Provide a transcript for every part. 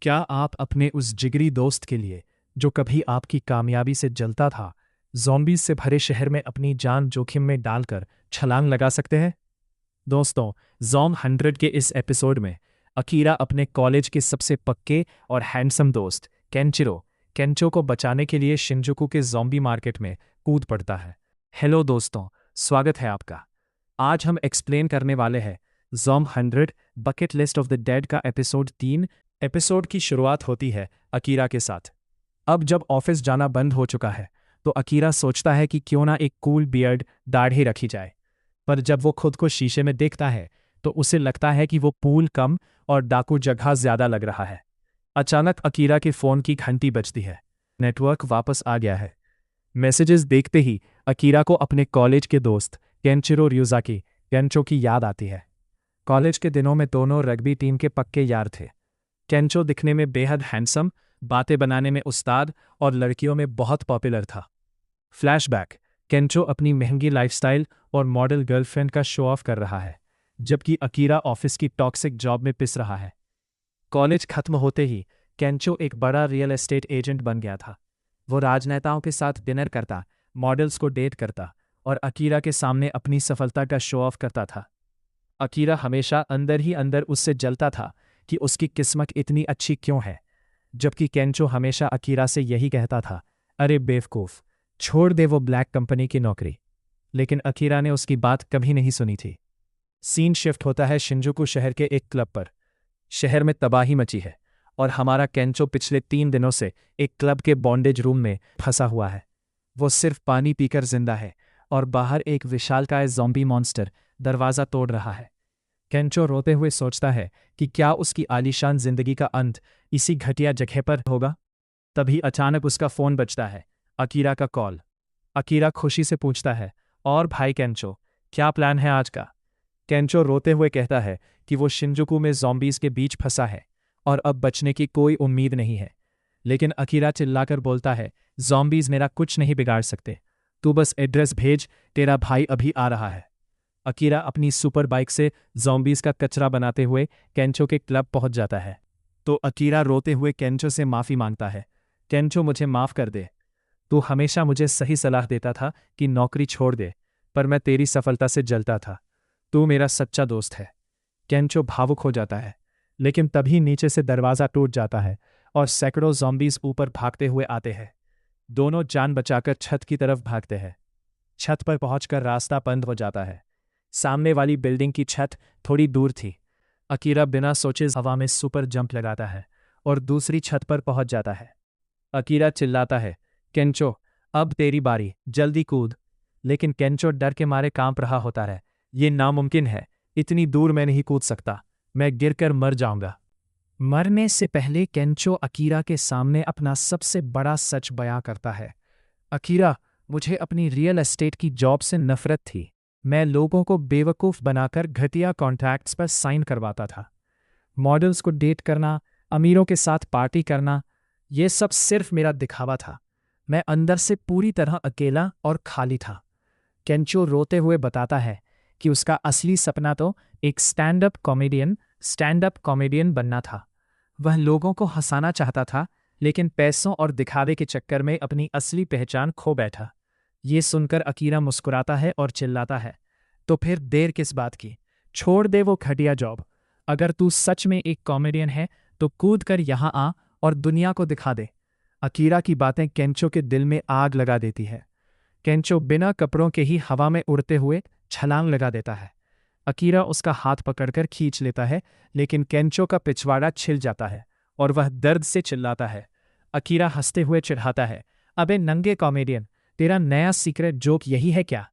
क्या आप अपने उस जिगरी दोस्त के लिए, जो कभी आपकी कामयाबी से जलता था, ज़ॉम्बीज़ से भरे शहर में अपनी जान जोखिम में डालकर छलांग लगा सकते हैं? दोस्तों, ज़ॉम 100 के इस एपिसोड में अकीरा अपने कॉलेज के सबसे पक्के और हैंडसम दोस्त केंचो को बचाने के लिए शिनजुकू के ज़ॉम्बी मार्केट में कूद पड़ता है। हेलो दोस्तों, स्वागत है आपका। आज हम एक्सप्लेन करने वाले हैं ज़ॉम 100 bucket list of the dead का एपिसोड 3। एपिसोड की शुरुआत होती है अकीरा के साथ। अब जब ऑफिस जाना बंद हो चुका है तो अकीरा सोचता है कि क्यों ना एक कूल बियर्ड दाढ़ी रखी जाए। पर जब वो खुद को शीशे में देखता है तो उसे लगता है कि वो पूल कम और डाकू जगह ज्यादा लग रहा है। अचानक अकीरा के फोन की घंटी बजती है। नेटवर्क वापस आ गया है। मैसेजेस देखते ही अकीरा को अपने कॉलेज के दोस्त केंचिरो ryuzaki केंचो की याद आती है। कॉलेज के दिनों में दोनों रग्बी टीम के पक्के यार थे। केंचो दिखने में बेहद हैंडसम, बातें बनाने में उस्ताद और लड़कियों में बहुत पॉपुलर था। फ्लैशबैक, केंचो अपनी महंगी लाइफस्टाइल और मॉडल गर्लफ्रेंड का शो ऑफ कर रहा है, जबकि अकीरा ऑफिस की टॉक्सिक जॉब में पिस रहा है। कॉलेज खत्म होते ही केंचो एक बड़ा रियल एस्टेट एजेंट बन गया था। वो राजनेताओं के साथ डिनर करता, मॉडल्स को डेट करता और अकीरा के सामने अपनी सफलता का शो ऑफ करता था। अकीरा हमेशा अंदर ही अंदर उससे जलता था कि उसकी किस्मत इतनी अच्छी क्यों है, जबकि केंचो हमेशा अकीरा से यही कहता था, अरे बेवकूफ, छोड़ दे वो ब्लैक कंपनी की नौकरी। लेकिन अकीरा ने उसकी बात कभी नहीं सुनी थी। सीन शिफ्ट होता है शिंजुकू शहर के एक क्लब पर। शहर में तबाही मची है और हमारा केंचो पिछले 3 दिनों से एक क्लब के बॉन्डेज रूम में फंसा हुआ है। वो सिर्फ पानी पीकर जिंदा है और बाहर एक विशालकाय ज़ॉम्बी मॉन्स्टर दरवाज़ा तोड़ रहा है। केंचो रोते हुए सोचता है कि क्या उसकी आलीशान जिंदगी का अंत इसी घटिया जगह पर होगा। तभी अचानक उसका फोन बजता है, अकीरा का कॉल। अकीरा खुशी से पूछता है, और भाई केंचो, क्या प्लान है आज का? केंचो रोते हुए कहता है कि वो शिंजुकू में ज़ॉम्बीज़ के बीच फंसा है और अब बचने की कोई उम्मीद नहीं है। लेकिन अकीरा चिल्लाकर बोलता है, ज़ॉम्बीज़ मेरा कुछ नहीं बिगाड़ सकते, तू बस एड्रेस भेज, तेरा भाई अभी आ रहा है। अकीरा अपनी सुपर बाइक से ज़ॉम्बीज़ का कचरा बनाते हुए केंचो के क्लब पहुंच जाता है। तो अकीरा रोते हुए केंचो से माफ़ी मांगता है, केंचो मुझे माफ़ कर दे। तू हमेशा मुझे सही सलाह देता था कि नौकरी छोड़ दे, पर मैं तेरी सफलता से जलता था। तू मेरा सच्चा दोस्त है। केंचो भावुक हो जाता है, लेकिन तभी नीचे से दरवाज़ा टूट जाता है और सैकड़ों ज़ॉम्बीज़ ऊपर भागते हुए आते हैं। दोनों जान बचाकर छत की तरफ भागते हैं। छत पर पहुंचकर रास्ता बंद हो जाता है। सामने वाली बिल्डिंग की छत थोड़ी दूर थी। अकीरा बिना सोचे हवा में सुपर जंप लगाता है और दूसरी छत पर पहुंच जाता है। अकीरा चिल्लाता है, केंचो, अब तेरी बारी, जल्दी कूद। लेकिन केंचो डर के मारे कांप रहा होता है। ये नामुमकिन है, इतनी दूर मैं नहीं कूद सकता, मैं गिरकर मर जाऊंगा। मरने से पहले केंचो अकीरा के सामने अपना सबसे बड़ा सच बयां करता है, अकीरा, मुझे अपनी रियल एस्टेट की जॉब से नफरत थी। मैं लोगों को बेवकूफ़ बनाकर घटिया कॉन्ट्रैक्ट्स पर साइन करवाता था। मॉडल्स को डेट करना, अमीरों के साथ पार्टी करना, ये सब सिर्फ मेरा दिखावा था। मैं अंदर से पूरी तरह अकेला और खाली था। केंचो रोते हुए बताता है कि उसका असली सपना तो एक स्टैंड अप कॉमेडियन बनना था। वह लोगों को हंसाना चाहता था, लेकिन पैसों और दिखावे के चक्कर में अपनी असली पहचान खो बैठा। ये सुनकर अकीरा मुस्कुराता है और चिल्लाता है, तो फिर देर किस बात की? छोड़ दे वो घटिया जॉब। अगर तू सच में एक कॉमेडियन है तो कूद कर यहाँ आ और दुनिया को दिखा दे। अकीरा की बातें केंचो के दिल में आग लगा देती है। केंचो बिना कपड़ों के ही हवा में उड़ते हुए छलांग लगा देता है। अकीरा उसका हाथ पकड़कर खींच लेता है, लेकिन केंचो का पिछवाड़ा छिल जाता है और वह दर्द से चिल्लाता है। अकीरा हंसते हुए चिढ़ाता है, अबे नंगे कॉमेडियन, तेरा नया सीक्रेट जोक यही है क्या?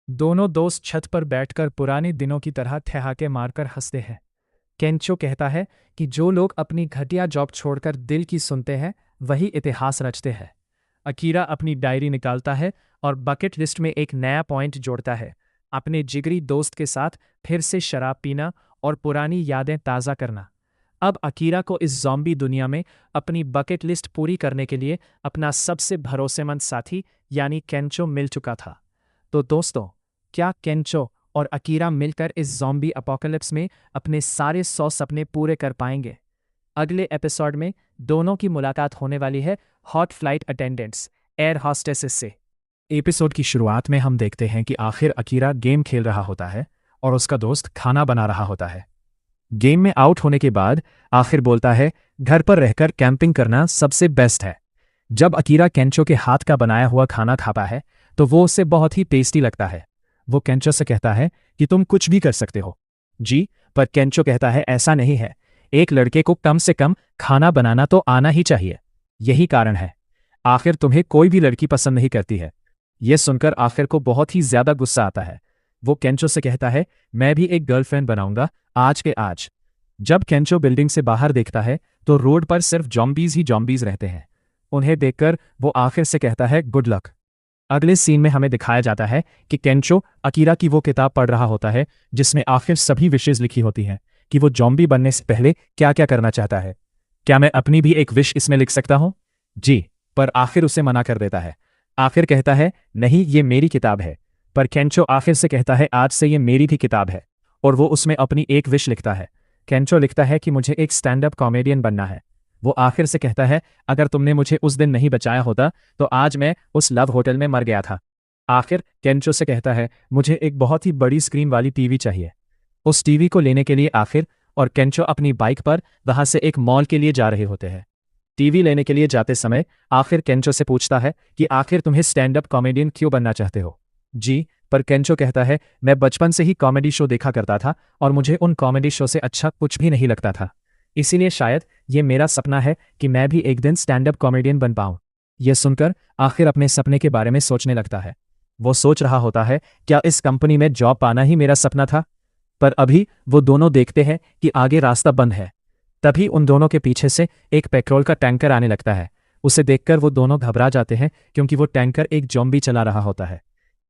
दोनों दोस्त छत पर बैठकर पुराने दिनों की तरह ठहाके मारकर हंसते हैं। केंचो कहता है कि जो लोग अपनी घटिया जॉब छोड़कर दिल की सुनते हैं वही इतिहास रचते हैं। अकीरा अपनी डायरी निकालता है और बकेट लिस्ट में एक नया पॉइंट जोड़ता है, अपने जिगरी दोस्त के साथ फिर से शराब पीना और पुरानी यादें ताज़ा करना। अब अकीरा को इस ज़ॉम्बी दुनिया में अपनी बकेट लिस्ट पूरी करने के लिए अपना सबसे भरोसेमंद साथी यानी केंचो मिल चुका था। तो दोस्तों, क्या केंचो और अकीरा मिलकर इस ज़ॉम्बी अपोकलिप्स में अपने सारे 100 सपने पूरे कर पाएंगे? अगले एपिसोड में दोनों की मुलाकात होने वाली है hot flight attendants air hostesses से। एपिसोड की शुरुआत में हम देखते हैं कि आखिर अकीरा गेम खेल रहा होता है और उसका दोस्त खाना बना रहा होता है। गेम में आउट होने के बाद आखिर बोलता है घर पर रहकर कैंपिंग करना सबसे बेस्ट है। जब अकीरा केंचो के हाथ का बनाया हुआ खाना खाता है तो वो उससे बहुत ही टेस्टी लगता है। वो केंचो से कहता है कि तुम कुछ भी कर सकते हो। जी, पर केंचो कहता है ऐसा नहीं है, एक लड़के को कम से कम खाना बनाना तो आना ही चाहिए। यही कारण है आखिर तुम्हें कोई भी लड़की पसंद नहीं करती है। यह सुनकर आखिर को बहुत ही ज्यादा गुस्सा आता है। वो केंचो से कहता है मैं भी एक गर्लफ्रेंड बनाऊंगा आज के आज। जब केंचो बिल्डिंग से बाहर देखता है तो रोड पर सिर्फ जॉम्बीज ही जॉम्बीज रहते हैं। उन्हें देखकर वो आखिर से कहता है गुड लक। अगले सीन में हमें दिखाया जाता है कि केंचो अकीरा की वो किताब पढ़ रहा होता है जिसमें आखिर सभी विशेष लिखी होती हैं कि वो जॉम्बी बनने से पहले क्या क्या करना चाहता है। क्या मैं अपनी भी एक विश इसमें लिख सकता हूं? जी, पर आखिर उसे मना कर देता है। आखिर कहता है नहीं, ये मेरी किताब है। पर केंचो आखिर से कहता है आज से ये मेरी भी किताब है, और वो उसमें अपनी एक विश लिखता है। केंचो लिखता है कि मुझे एक स्टैंड अप कॉमेडियन बनना है। वो आखिर से कहता है अगर तुमने मुझे उस दिन नहीं बचाया होता तो आज मैं उस लव होटल में मर गया था। आखिर केंचो से कहता है मुझे एक बहुत ही बड़ी स्क्रीन वाली टीवी चाहिए। उस टीवी को लेने के लिए आखिर और केंचो अपनी बाइक पर वहां से एक मॉल के लिए जा रहे होते हैं। टीवी लेने के लिए जाते समय आखिर केंचो से पूछता है कि आखिर तुम्हें स्टैंड अप कॉमेडियन क्यों बनना चाहते हो? जी, पर केंचो कहता है मैं बचपन से ही कॉमेडी शो देखा करता था और मुझे उन कॉमेडी शो से अच्छा कुछ भी नहीं लगता था। इसीलिए शायद ये मेरा सपना है कि मैं भी एक दिन स्टैंड अप कॉमेडियन बन पाऊं। यह सुनकर आखिर अपने सपने के बारे में सोचने लगता है। वो सोच रहा होता है क्या इस कंपनी में जॉब पाना ही मेरा सपना था? पर अभी वो दोनों देखते हैं कि आगे रास्ता बंद है। तभी उन दोनों के पीछे से एक पेट्रोल का टैंकर आने लगता है। उसे देखकर वो दोनों घबरा जाते हैं क्योंकि वो टैंकर एक जॉम्बी चला रहा होता है।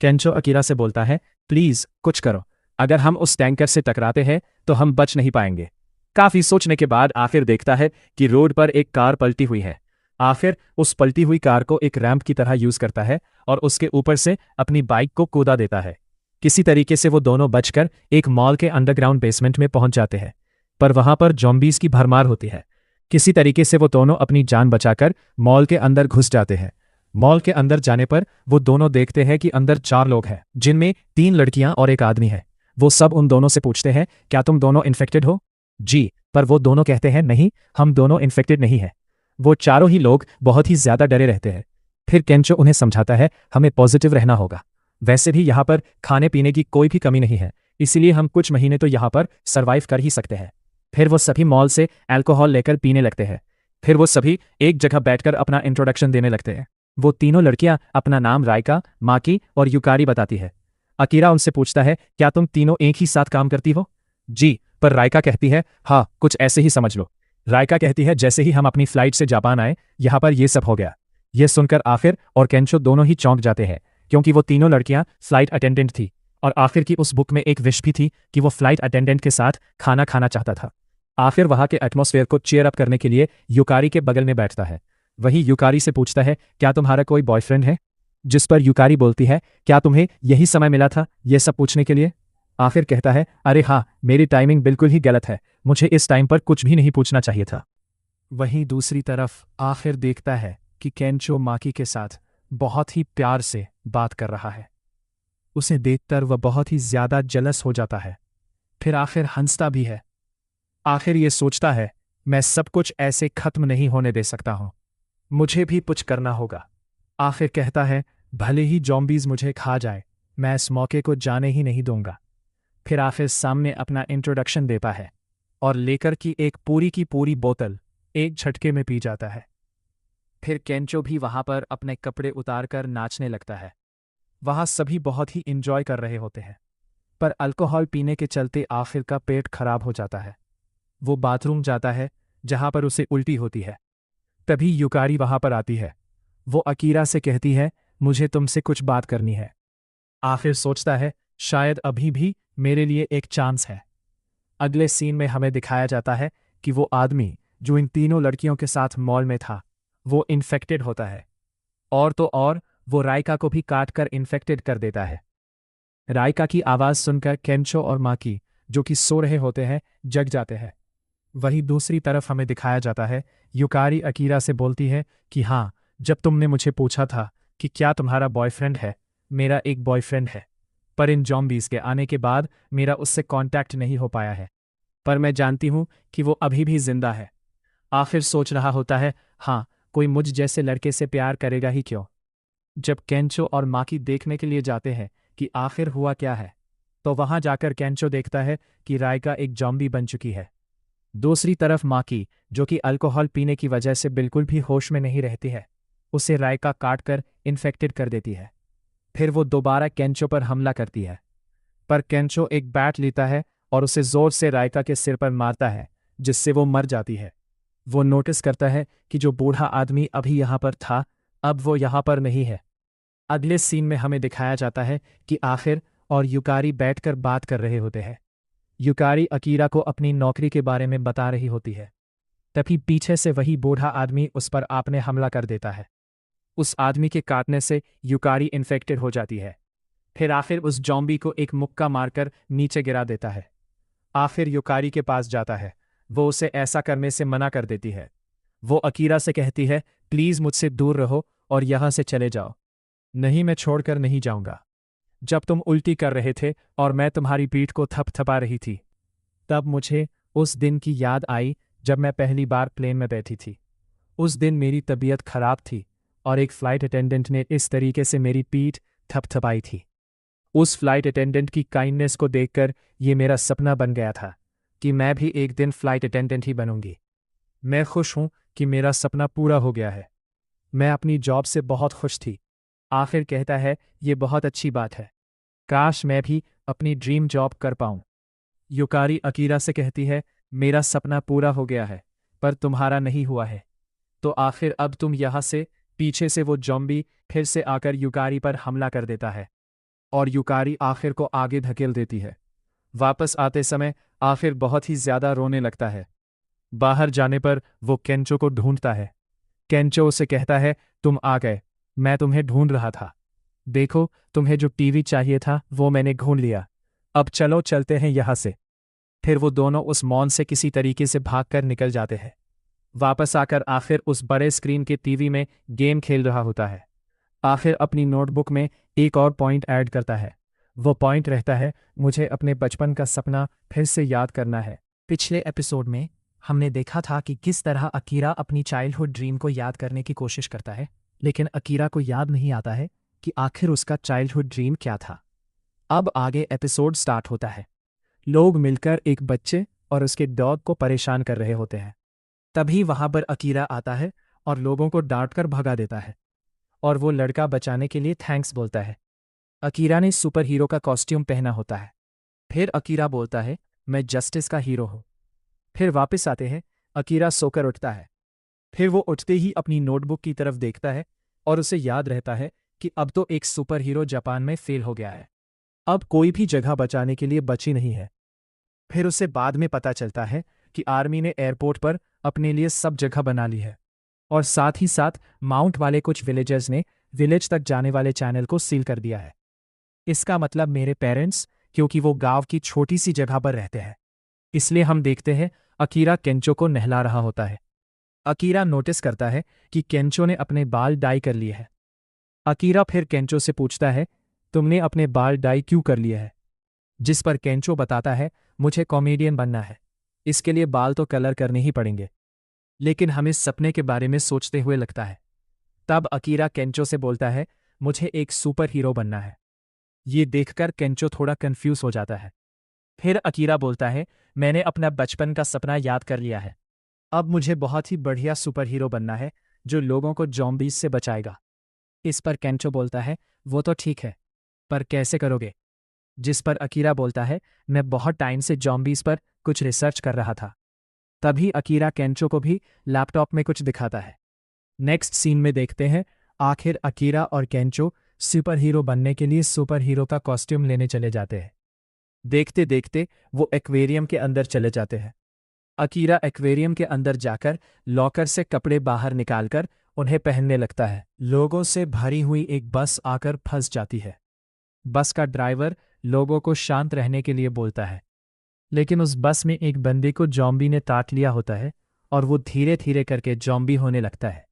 केंचो अकीरा से बोलता है प्लीज कुछ करो, अगर हम उस टैंकर से टकराते हैं तो हम बच नहीं पाएंगे। काफी सोचने के बाद आखिर देखता है कि रोड पर एक कार पलटी हुई है। आखिर उस पलटी हुई कार को एक रैंप की तरह यूज करता है और उसके ऊपर से अपनी बाइक को कूदा देता है। किसी तरीके से वो दोनों बचकर एक मॉल के अंडरग्राउंड बेसमेंट में पहुंच जाते हैं, पर वहां पर जॉम्बीज की भरमार होती है। किसी तरीके से वो दोनों अपनी जान बचाकर मॉल के अंदर घुस जाते हैं। मॉल के अंदर जाने पर वो दोनों देखते हैं कि अंदर 4 लोग हैं जिनमें 3 लड़कियां और एक आदमी है। वो सब उन दोनों से पूछते हैं क्या तुम दोनों इन्फेक्टेड हो? जी, पर वो दोनों कहते हैं नहीं, हम दोनों इन्फेक्टेड नहीं है। वो चारों ही लोग बहुत ही ज्यादा डरे रहते हैं। फिर केंचो उन्हें समझाता है हमें पॉजिटिव रहना होगा। वैसे भी यहाँ पर खाने पीने की कोई भी कमी नहीं है, इसीलिए हम कुछ महीने तो यहाँ पर सरवाइव कर ही सकते हैं। फिर वो सभी मॉल से अल्कोहल लेकर पीने लगते हैं। फिर वो सभी एक जगह बैठकर अपना इंट्रोडक्शन देने लगते हैं। वो तीनों लड़कियां अपना नाम राइका, माकी और युकारी बताती है। अकीरा उनसे पूछता है क्या तुम तीनों एक ही साथ काम करती हो? जी, पर राइका कहती है हाँ, कुछ ऐसे ही समझ लो। राइका कहती है जैसे ही हम अपनी फ्लाइट से जापान आए यहाँ पर ये सब हो गया। यह सुनकर आखिर और केंचो दोनों ही चौंक जाते हैं क्योंकि वो तीनों लड़कियां फ्लाइट अटेंडेंट थी और आखिर की उस बुक में एक विश भी थी कि वो फ्लाइट अटेंडेंट के साथ खाना खाना चाहता था। आखिर वहां के एटमॉस्फेयर को चीयर अप करने के लिए युकारी के बगल में बैठता है। वही युकारी से पूछता है क्या तुम्हारा कोई बॉयफ्रेंड है? जिस पर युकारी बोलती है क्या तुम्हें यही समय मिला था ये सब पूछने के लिए? आखिर कहता है अरे हाँ, मेरी टाइमिंग बिल्कुल ही गलत है, मुझे इस टाइम पर कुछ भी नहीं पूछना चाहिए था। वहीं दूसरी तरफ आखिर देखता है कि केंचो माकी के साथ बहुत ही प्यार से बात कर रहा है। उसे देखकर वह बहुत ही ज्यादा जलस हो जाता है। फिर आखिर हंसता भी है। आखिर ये सोचता है मैं सब कुछ ऐसे खत्म नहीं होने दे सकता हूं, मुझे भी कुछ करना होगा। आखिर कहता है भले ही जॉम्बीज मुझे खा जाए, मैं इस मौके को जाने ही नहीं दूंगा। फिर आखिर सामने अपना इंट्रोडक्शन देता है और लेकर की पूरी बोतल एक झटके में पी जाता है। फिर केंचो भी वहां पर अपने कपड़े उतारकर नाचने लगता है। वहां सभी बहुत ही इंजॉय कर रहे होते हैं, पर अल्कोहल पीने के चलते आखिर का पेट खराब हो जाता है। वो बाथरूम जाता है जहां पर उसे उल्टी होती है। तभी युकारी वहां पर आती है। वो अकीरा से कहती है मुझे तुमसे कुछ बात करनी है। आखिर सोचता है शायद अभी भी मेरे लिए एक चांस है। अगले सीन में हमें दिखाया जाता है कि वो आदमी जो इन तीनों लड़कियों के साथ मॉल में था वो इन्फेक्टेड होता है, और तो और वो राइका को भी काट कर इन्फेक्टेड कर देता है। राइका की आवाज सुनकर केंचो और माकी जो कि सो रहे होते हैं जग जाते हैं। वहीं दूसरी तरफ हमें दिखाया जाता है युकारी अकीरा से बोलती है कि हाँ, जब तुमने मुझे पूछा था कि क्या तुम्हारा बॉयफ्रेंड है, मेरा एक बॉयफ्रेंड है, पर इन जॉम्बीज के आने के बाद मेरा उससे कांटेक्ट नहीं हो पाया है, पर मैं जानती हूँ कि वो अभी भी जिंदा है। आखिर सोच रहा होता है, हाँ, कोई मुझ जैसे लड़के से प्यार करेगा ही क्यों। जब केंचो और माकी देखने के लिए जाते हैं कि आखिर हुआ क्या है, तो वहां जाकर केंचो देखता है कि रायका एक जॉम्बी बन चुकी है। दूसरी तरफ माकी, जो कि अल्कोहल पीने की वजह से बिल्कुल भी होश में नहीं रहती है, उसे रायका काट कर इन्फेक्टेड कर देती है। फिर वो दोबारा केंचो पर हमला करती है, पर केंचो एक बैट लेता है और उसे जोर से रायका के सिर पर मारता है, जिससे वो मर जाती है। वो नोटिस करता है कि जो बूढ़ा आदमी अभी यहां पर था, अब वो यहां पर नहीं है। अगले सीन में हमें दिखाया जाता है कि आखिर और युकारी बैठकर बात कर रहे होते हैं। युकारी अकीरा को अपनी नौकरी के बारे में बता रही होती है। तभी पीछे से वही बूढ़ा आदमी उस पर आपने हमला कर देता है। उस आदमी के काटने से युकारी इन्फेक्टेड हो जाती है। फिर आखिर उस जॉम्बी को एक मुक्का मारकर नीचे गिरा देता है। आखिर युकारी के पास जाता है। वो उसे ऐसा करने से मना कर देती है। वो अकीरा से कहती है, प्लीज मुझसे दूर रहो और यहां से चले जाओ। नहीं, मैं छोड़कर नहीं जाऊंगा। जब तुम उल्टी कर रहे थे और मैं तुम्हारी पीठ को थपथपा रही थी, तब मुझे उस दिन की याद आई जब मैं पहली बार प्लेन में बैठी थी। उस दिन मेरी तबीयत खराब थी और एक फ्लाइट अटेंडेंट ने इस तरीके से मेरी पीठ थपथपाई थी। उस फ्लाइट अटेंडेंट की काइंडनेस को देखकर ये मेरा सपना बन गया था कि मैं भी एक दिन फ्लाइट अटेंडेंट ही बनूंगी। मैं खुश हूं कि मेरा सपना पूरा हो गया है। मैं अपनी जॉब से बहुत खुश थी। आखिर कहता है, ये बहुत अच्छी बात है। काश मैं भी अपनी ड्रीम जॉब कर पाऊं। युकारी अकीरा से कहती है, मेरा सपना पूरा हो गया है, पर तुम्हारा नहीं हुआ है। तो आखिर अब तुम यहां से। पीछे से वो जॉम्बी फिर से आकर युकारी पर हमला कर देता है और युकारी आखिर को आगे धकेल देती है। वापस आते समय आखिर बहुत ही ज्यादा रोने लगता है। बाहर जाने पर वो केंचो को ढूंढता है। केंचो उसे कहता है, तुम आ गए, मैं तुम्हें ढूंढ रहा था। देखो, तुम्हें जो टीवी चाहिए था वो मैंने ढूंढ लिया। अब चलो चलते हैं यहां से। फिर वो दोनों उस मॉल से किसी तरीके से भागकर निकल जाते हैं। वापस आकर आखिर उस बड़े स्क्रीन के टीवी में गेम खेल रहा होता है। आखिर अपनी नोटबुक में एक और पॉइंट ऐड करता है। वो पॉइंट रहता है, मुझे अपने बचपन का सपना फिर से याद करना है। पिछले एपिसोड में हमने देखा था कि किस तरह अकीरा अपनी चाइल्डहुड ड्रीम को याद करने की कोशिश करता है, लेकिन अकीरा को याद नहीं आता है कि आखिर उसका चाइल्डहुड ड्रीम क्या था। अब आगे एपिसोड स्टार्ट होता है। लोग मिलकर एक बच्चे और उसके डॉग को परेशान कर रहे होते हैं। तभी वहां पर अकीरा आता है और लोगों को डांट कर भगा देता है और वो लड़का बचाने के लिए थैंक्स बोलता है। अकीरा ने सुपर हीरो का कॉस्ट्यूम पहना होता है। फिर अकीरा बोलता है, मैं जस्टिस का हीरो हूं। फिर वापस आते हैं। अकीरा सोकर उठता है। फिर वो उठते ही अपनी नोटबुक की तरफ देखता है और उसे याद रहता है कि अब तो एक सुपर हीरो जापान में फेल हो गया है। अब कोई भी जगह बचाने के लिए बची नहीं है। फिर उसे बाद में पता चलता है कि आर्मी ने एयरपोर्ट पर अपने लिए सब जगह बना ली है और साथ ही साथ माउंट वाले कुछ विलेजर्स ने विलेज तक जाने वाले चैनल को सील कर दिया है। इसका मतलब मेरे पेरेंट्स, क्योंकि वो गांव की छोटी सी जगह पर रहते हैं, इसलिए हम देखते हैं अकीरा केंचो को नहला रहा होता है। अकीरा नोटिस करता है कि केंचो ने अपने बाल डाई कर लिए हैं। अकीरा फिर केंचो से पूछता है, तुमने अपने बाल डाई क्यों कर लिए हैं? जिस पर केंचो बताता है, मुझे कॉमेडियन बनना है, इसके लिए बाल तो कलर करने ही पड़ेंगे। लेकिन हम इस सपने के बारे में सोचते हुए लगता है। तब अकीरा केंचो से बोलता है, मुझे एक सुपर हीरो बनना है। ये देखकर केंचो थोड़ा कंफ्यूज हो जाता है। फिर अकीरा बोलता है, मैंने अपना बचपन का सपना याद कर लिया है। अब मुझे बहुत ही बढ़िया सुपर हीरो बनना है जो लोगों को जॉम्बीज से बचाएगा। इस पर केंचो बोलता है, वो तो ठीक है, पर कैसे करोगे? जिस पर अकीरा बोलता है, मैं बहुत टाइम से जॉम्बीज पर कुछ रिसर्च कर रहा था। तभी अकीरा केंचो को भी लैपटॉप में कुछ दिखाता है। नेक्स्ट सीन में देखते हैं, आखिर अकीरा और केंचो सुपर हीरो बनने के लिए सुपर हीरो का कॉस्ट्यूम लेने चले जाते हैं। देखते देखते वो एक्वेरियम के अंदर चले जाते हैं। अकीरा एक्वेरियम के अंदर जाकर लॉकर से कपड़े बाहर निकालकर उन्हें पहनने लगता है। लोगों से भरी हुई एक बस आकर फंस जाती है। बस का ड्राइवर लोगों को शांत रहने के लिए बोलता है। लेकिन उस बस में एक बंदे को जॉम्बी ने काट लिया होता है और वो धीरे धीरे करके जॉम्बी होने लगता है।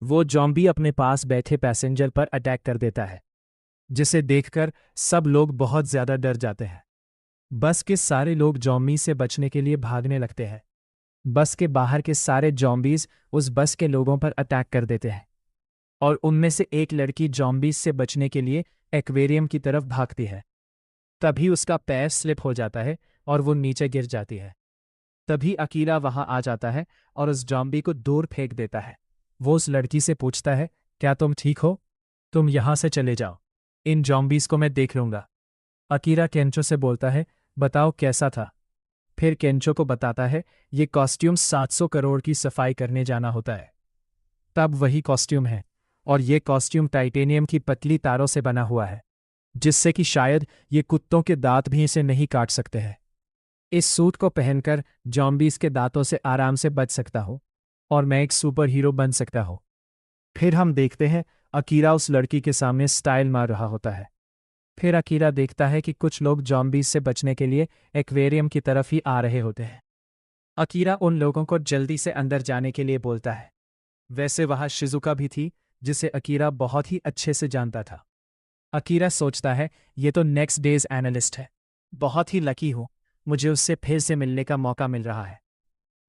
वो जॉम्बी अपने पास बैठे पैसेंजर पर अटैक कर देता है, जिसे देखकर सब लोग बहुत ज्यादा डर जाते हैं। बस के सारे लोग जॉम्बी से बचने के लिए भागने लगते हैं। बस के बाहर के सारे जॉम्बीज उस बस के लोगों पर अटैक कर देते हैं और उनमें से एक लड़की जॉम्बीज से बचने के लिए एक्वेरियम की तरफ भागती है। तभी उसका पैर स्लिप हो जाता है और वो नीचे गिर जाती है। तभी अकीला वहां आ जाता है और उस जॉम्बी को दूर फेंक देता है। वो उस लड़की से पूछता है, क्या तुम ठीक हो? तुम यहां से चले जाओ, इन जॉम्बीज को मैं देख लूंगा। अकीरा केंचो से बोलता है, बताओ कैसा था? फिर केंचो को बताता है, ये कॉस्ट्यूम 700 करोड़ की सफाई करने जाना होता है। तब वही कॉस्ट्यूम है और ये कॉस्ट्यूम टाइटेनियम की पतली तारों से बना हुआ है, जिससे कि शायद ये कुत्तों के दांत भी इसे नहीं काट सकते हैं। इस सूट को पहनकर जॉम्बीज के दांतों से आराम से बच सकता हो और मैं एक सुपर हीरो बन सकता हूँ। फिर हम देखते हैं अकीरा उस लड़की के सामने स्टाइल मार रहा होता है। फिर अकीरा देखता है कि कुछ लोग जॉम्बीज से बचने के लिए एक्वेरियम की तरफ ही आ रहे होते हैं। अकीरा उन लोगों को जल्दी से अंदर जाने के लिए बोलता है। वैसे वहां शिजुका भी थी, जिसे अकीरा बहुत ही अच्छे से जानता था। अकीरा सोचता है, ये तो नेक्स्ट डेज एनालिस्ट है, बहुत ही लकी हूं, मुझे उससे फिर से मिलने का मौका मिल रहा है।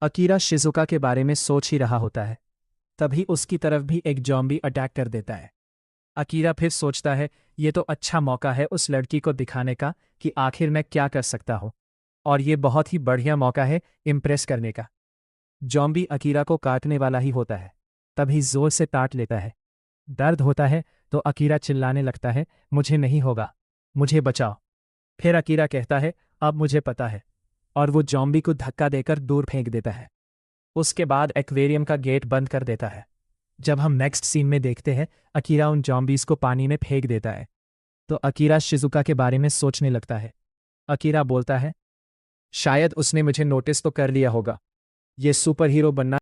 अकीरा शिजुका के बारे में सोच ही रहा होता है, तभी उसकी तरफ भी एक जॉम्बी अटैक कर देता है। अकीरा फिर सोचता है, ये तो अच्छा मौका है उस लड़की को दिखाने का कि आखिर मैं क्या कर सकता हूँ, और ये बहुत ही बढ़िया मौका है इम्प्रेस करने का। जॉम्बी अकीरा को काटने वाला ही होता है, तभी जोर से काट लेता है। दर्द होता है तो अकीरा चिल्लाने लगता है, मुझे नहीं होगा, मुझे बचाओ। फिर अकीरा कहता है, अब मुझे पता है, और वो जॉम्बी को धक्का देकर दूर फेंक देता है। उसके बाद एक्वेरियम का गेट बंद कर देता है। जब हम नेक्स्ट सीन में देखते हैं, अकीरा उन जॉम्बीज को पानी में फेंक देता है, तो अकीरा शिजुका के बारे में सोचने लगता है। अकीरा बोलता है, शायद उसने मुझे नोटिस तो कर लिया होगा, ये सुपर हीरो बनना